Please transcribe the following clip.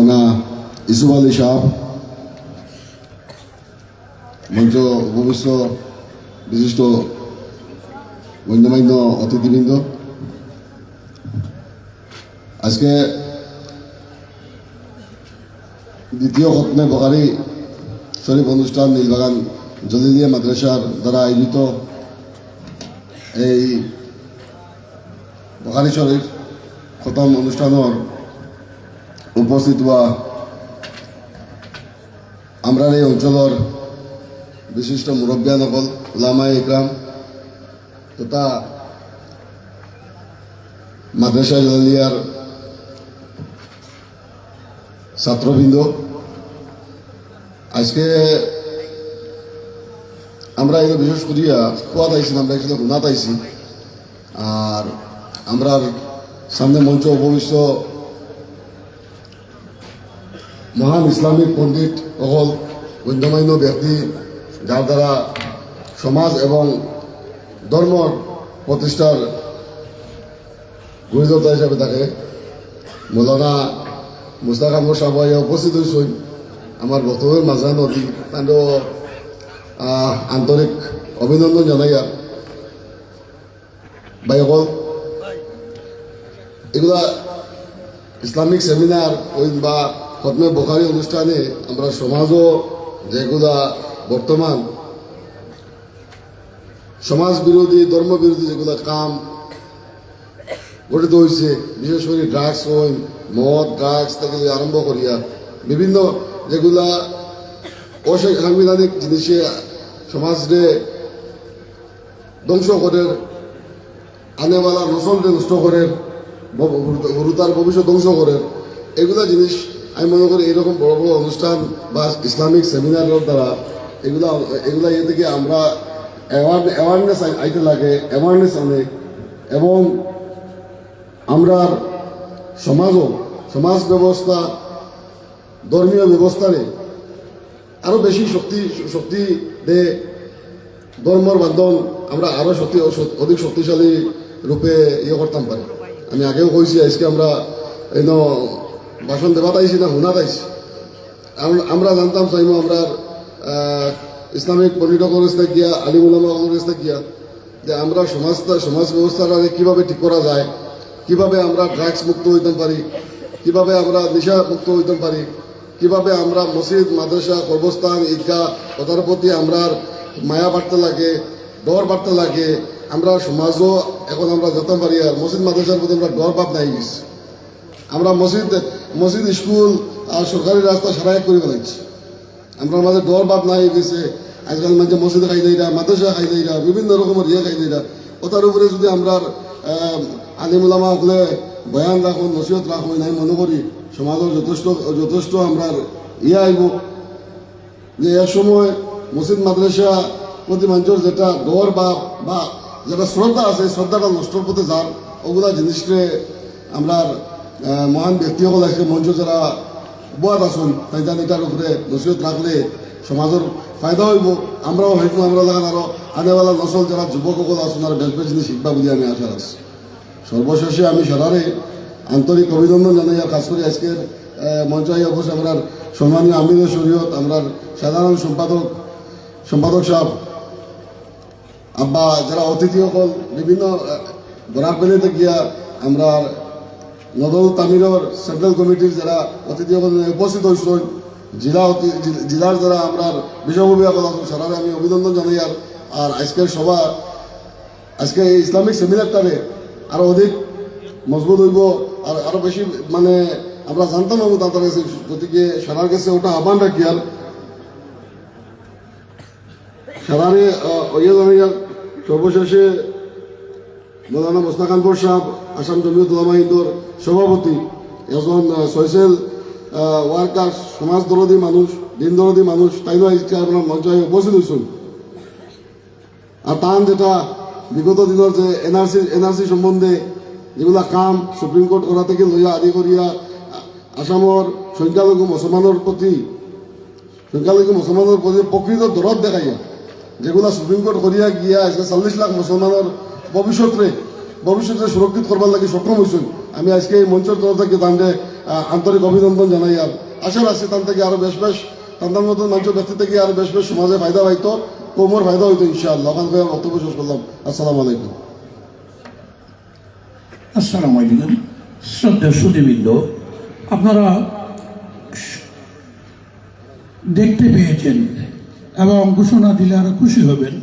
মৌলানা ইসুফ আলী সাহেব, মঞ্চ উপবিষ্ট বিশিষ্ট গণ্যমান্য অতিথিবৃন্দ, আজকে দ্বিতীয় খতমে বখারি শরীফ অনুষ্ঠান নীলবাগান জলিলিয়া মাদ্রাসার দ্বারা আয়োজিত এই বখারি শরীফ খতম অনুষ্ঠানের উপস্থিত হওয়া আমরা এই অঞ্চলের বিশিষ্ট মুরব্বিয়ানসকল, উলামায়ে ইকরাম তথা মাদ্রাসা জলিলিয়ার ছাত্রবৃন্দ, আজকে আমরা এই বিশেষ করিয়া খোয়াত আইছি, আমরা একসাথে গুনাত আইছি। আর আমরা সামনে মঞ্চ উপবিষ্ট মহান ইসলামিক পণ্ডিত সকল গণ্যমান্য ব্যক্তি, যার দ্বারা সমাজ এবং ধর্মর প্রতিষ্ঠার গরিবতা হিসাবে থাকে মৌলানা মুস্তাক আহমদ সাহেব উপস্থিত হয়েছেন। আমার বক্তব্যের মাঝে নদী তাঁর আন্তরিক অভিনন্দন জানাইয়া ভাইসকল, এগুলা ইসলামিক সেমিনার বা খতমে বখারি অনুষ্ঠানে আমরা সমাজও যেগুলা বর্তমান সমাজ বিরোধী ধর্ম বিরোধী যেগুলা কাম গঠিত হয়েছে, বিশেষ করে ড্রাগস হইন, মদ ড্রাগস থেকে আরম্ভ করিয়া বিভিন্ন যেগুলা অসাংবিধানিক জিনিসে সমাজে ধ্বংস করে, আনেওয়ালা নসলকে নষ্ট করে, গুরুতার ভবিষ্যৎ ধ্বংস করে, এগুলা জিনিস আমি মনে করি এইরকম বড় বড় অনুষ্ঠান বা ইসলামিক সেমিনারের দ্বারা এগুলা এ থেকে আমরা অ্যাওয়ারনেস আইতে লাগে, অ্যাওয়ারনেস আনে এবং আমরা সমাজ ব্যবস্থা ধর্মীয় ব্যবস্থারে আরো বেশি শক্তি দে, ধর্মর বান্ধন আমরা আরো অধিক শক্তিশালী রূপে করতাম পারি। আমি আগেও কইছি, আজকে আমরা এই ভাষণ দেওয়া পাইছি না হুনা পাইছি। আমরা জানতাম চাইমো আমরা ইসলামিক পণ্ডিত কলেজ গিয়া, আলিম উলামা কলেজ গিয়া, যে আমরা সমাজ ব্যবস্থাটা কিভাবে ঠিক করা যায়, কিভাবে আমরা ড্রাগস মুক্ত হইতে পারি, কিভাবে আমরা নেশা মুক্ত হইতে পারি, কিভাবে আমরা মসজিদ মাদ্রাসা কর্মস্থান ঈদগাহ ওটার প্রতি আমরা মায়া বাড়তে লাগে, ডর বাড়তে লাগে। আমরা সমাজও এখন আমরা যেতে পারি আর মসজিদ মাদ্রাসার প্রতি আমরা ডর ভাব নাই গেছি। আমরা মসজিদ স্কুল আর সরকারি রাস্তা সারা এক করে ফেলাইছি। আমরা মাঝে ডর ভাব নাই গেছে। আজকাল মাঝে মসজিদে খাই দেয়রা, মাদ্রাসা খাই দেয়রা, বিভিন্ন রকমের খাই দেয়রা। ওটার উপরে যদি আমরা আলিম উলামা হলে বয়ান রাখুন, নসিহত রাখুন, আমি মনে করি সমাজের যথেষ্ট আমরা আইব যে এক সময় মসজিদ মাদ্রাসা প্রতি মানুষের যেটা ডর বা যেটা শ্রদ্ধা আছে, শ্রদ্ধাটা নষ্টর পথে যার ওগুলা জিনিসকে আমরা মহান ব্যক্তিসকল আজকে মঞ্চ যারা বয়াত আসুন তাই এটার উপরে নসিহত রাখলে সমাজের ফায়দা হইব। আমরাও হয়তো আমরা লাগান আরো আনেওয়ালা নসল যারা যুবকসকল আসুন আর বেশ জিনিস শিখবা বলে আমি আশা রাখছি। সর্বশেষে আমি সারারে আন্তরিক অভিনন্দন জানাই। আর খাস করে আজকের মঞ্চ অবশ্যই আমরা সম্মানীয় আমির শরীয়ত, আমরা সাধারণ সম্পাদক সাহেব আব্বা, যারা অতিথি সকল বিভিন্ন বরাক বেলিতে গিয়া আমরা নদল তামিরের সেন্ট্রাল কমিটির যারা অতিথি সকল উপস্থিত হয়েছেন, জেলার যারা আমরা বিষয়ববীয়া কথা সারারে আমি অভিনন্দন জানাই। আর আজকের সভা, আজকে এই ইসলামিক সেমিনারটারে আরো অধিক মজবুত হইব আর আরো বেশি মানে আমরা জানতাম এবং তাদের কাছে, গতিকে সারার কাছে ওটা আহ্বান রাখি। আর সারারে জানাইয়ার সর্বশেষে মৌলানা মুস্তাক আহমদ সাহেব, আসাম জমিয়ত উলামা হিন্দুর সভাপতি, একজন সোশ্যাল ওয়ার্কার, সমাজ দরদী মানুষ, দিন দরদী মানুষ, তাইও আজকে আপনার মঞ্চায় উপস্থিত হয়েছেন। আর তান যেটা বিগত দিনের যে এনআরসি সম্বন্ধে যেগুলা কাম সুপ্রিম কোর্ট করা থেকে লইয়া আদি করিয়া আসামর সংখ্যালঘু মুসলমানের প্রতি প্রকৃত দরদ দেখাইয়া যেগুলা সুপ্রিম কোর্ট করিয়া গিয়া আজকে 40 লাখ মুসলমানের ভবিষ্যতে সুরক্ষিত করবার লাগে সক্ষম হয়েছেন। আমি আজকে এই মঞ্চের তরফ থেকে তাদের আন্তরিক অভিনন্দন জানাই। আর আশা রাখছি তার থেকে আরো বেশ বেশ তাদের মতন মানুষের ব্যক্তি থেকে আরো বেশ বেশ সমাজে ফায়দা হইতো, কৌমর ফায়দা হইতো ইনশাআল্লাহ। ওখান থেকে বক্তব্য শেষ করলাম। আসসালামু আলাইকুম। আসসালামু আলাইকুম। শ্রদ্ধা সুধীবৃন্দ, আপনারা দেখতে পেয়েছেন এবং ঘোষণা দিলে আরো খুশি হবেন